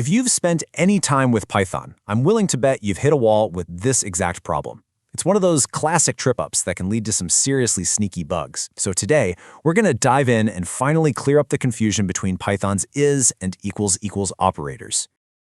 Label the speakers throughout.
Speaker 1: If you've spent any time with Python, I'm willing to bet you've hit a wall with this exact problem. It's one of those classic trip-ups that can lead to some seriously sneaky bugs. So today, we're going to dive in and finally clear up the confusion between Python's is and equals operators.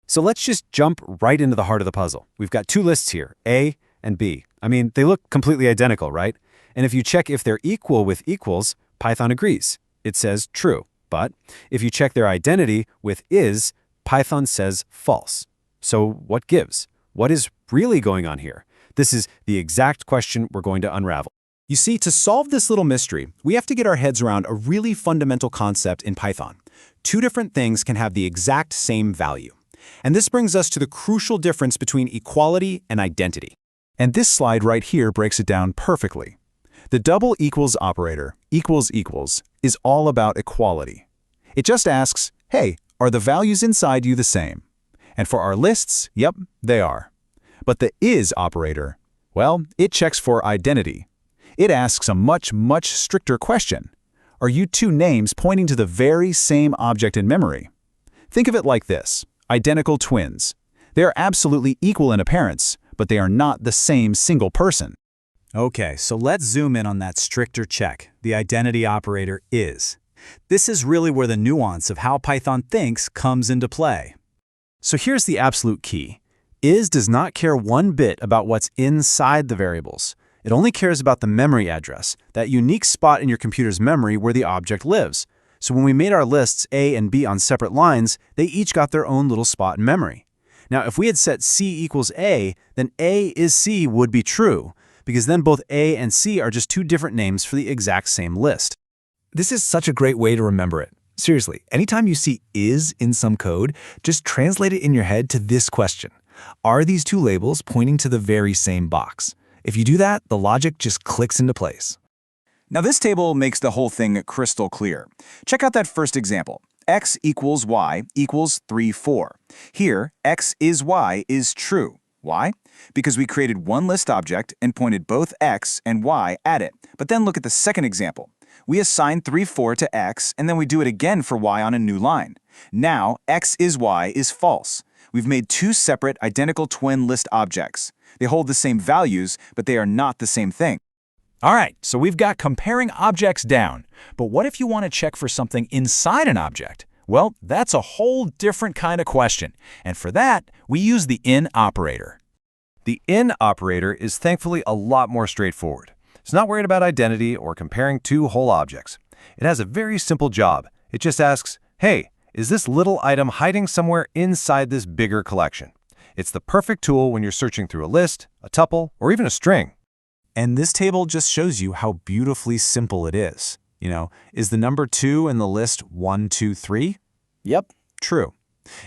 Speaker 2: So let's just jump right into the heart of the puzzle. We've got two lists here, A and B. I mean, they look completely identical, right? And if you check if they're equal with equals, Python agrees. It says true. But if you check their identity with is, Python says false. So what gives? What is really going on here? This is the exact question we're going to unravel.
Speaker 1: You see, to solve this little mystery, we have to get our heads around a really fundamental concept in Python. Two different things can have the exact same value. And this brings us to the crucial difference between equality and identity. And this slide right here breaks it down perfectly. The double equals operator, equals, is all about equality. It just asks, hey, are the values inside you the same? And for our lists, yep, they are. But the is operator, well, it checks for identity. It asks a much stricter question. Are you two names pointing to the very same object in memory? Think of it like this. Identical twins. They are absolutely equal in appearance, but they are not the same single person.
Speaker 3: Okay, so let's zoom in on that stricter check, the identity operator is. This is really where the nuance of how Python thinks comes into play.
Speaker 2: So here's the absolute key. Is does not care one bit about what's inside the variables. It only cares about the memory address, that unique spot in your computer's memory where the object lives. So when we made our lists A and B on separate lines, they each got their own little spot in memory. Now, if we had set C equals A, then A is C would be true, because then both A and C are just two different names for the exact same list.
Speaker 1: This is such a great way to remember it. Seriously, anytime you see is in some code, just translate it in your head to this question. Are these two labels pointing to the very same box? If you do that, the logic just clicks into place.
Speaker 4: Now this table makes the whole thing crystal clear. Check out that first example. X equals Y equals 3, 4. Here, X is Y is true. Why? Because we created one list object and pointed both X and Y at it. But then look at the second example. We assign 3, 4 to X, and then we do it again for Y on a new line. Now, X is Y is false. We've made two separate identical twin list objects. They hold the same values, but they are not the same thing.
Speaker 1: All right, so we've got comparing objects down. But what if you want to check for something inside an object? Well, that's a whole different kind of question. And for that, we use the in operator.
Speaker 2: The in operator is thankfully a lot more straightforward. It's not worried about identity or comparing two whole objects. It has a very simple job. It just asks, hey, is this little item hiding somewhere inside this bigger collection? It's the perfect tool when you're searching through a list, a tuple, or even a string.
Speaker 3: And this table just shows you how beautifully simple it is. Is the number 2 in the list 1, 2, 3? Yep, true.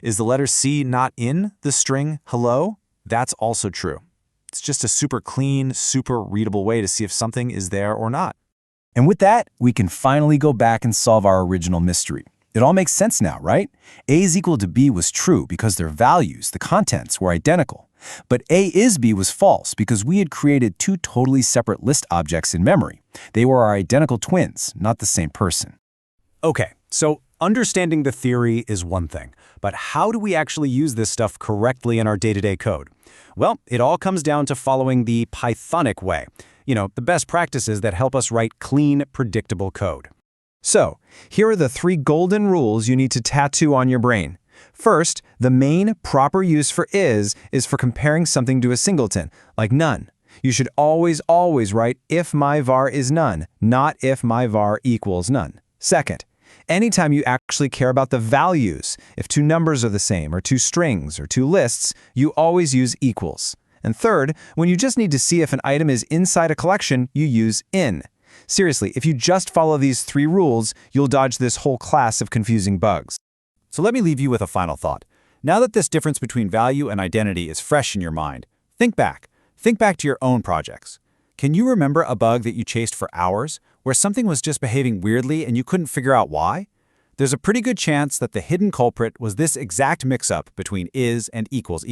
Speaker 3: Is the letter C not in the string hello? That's also true. It's just a super clean, super readable way to see if something is there or not.
Speaker 1: And with that, we can finally go back and solve our original mystery. It all makes sense now, right? A is equal to B was true because their values, the contents, were identical. But A is B was false because we had created two totally separate list objects in memory. They were our identical twins, not the same person.
Speaker 3: Okay, so understanding the theory is one thing, but how do we actually use this stuff correctly in our day-to-day code? Well, it all comes down to following the Pythonic way. The best practices that help us write clean, predictable code. So, here are the 3 golden rules you need to tattoo on your brain. First, the main proper use for is for comparing something to a singleton, like none. You should always write if my var is none, not if my var equals none. Second, anytime you actually care about the values, if two numbers are the same, or two strings, or two lists, you always use equals. And third, when you just need to see if an item is inside a collection, you use in. Seriously, if you just follow these 3 rules, you'll dodge this whole class of confusing bugs. So let me leave you with a final thought. Now that this difference between value and identity is fresh in your mind, think back. Think back to your own projects. Can you remember a bug that you chased for hours, where something was just behaving weirdly and you couldn't figure out why? There's a pretty good chance that the hidden culprit was this exact mix-up between is and equals.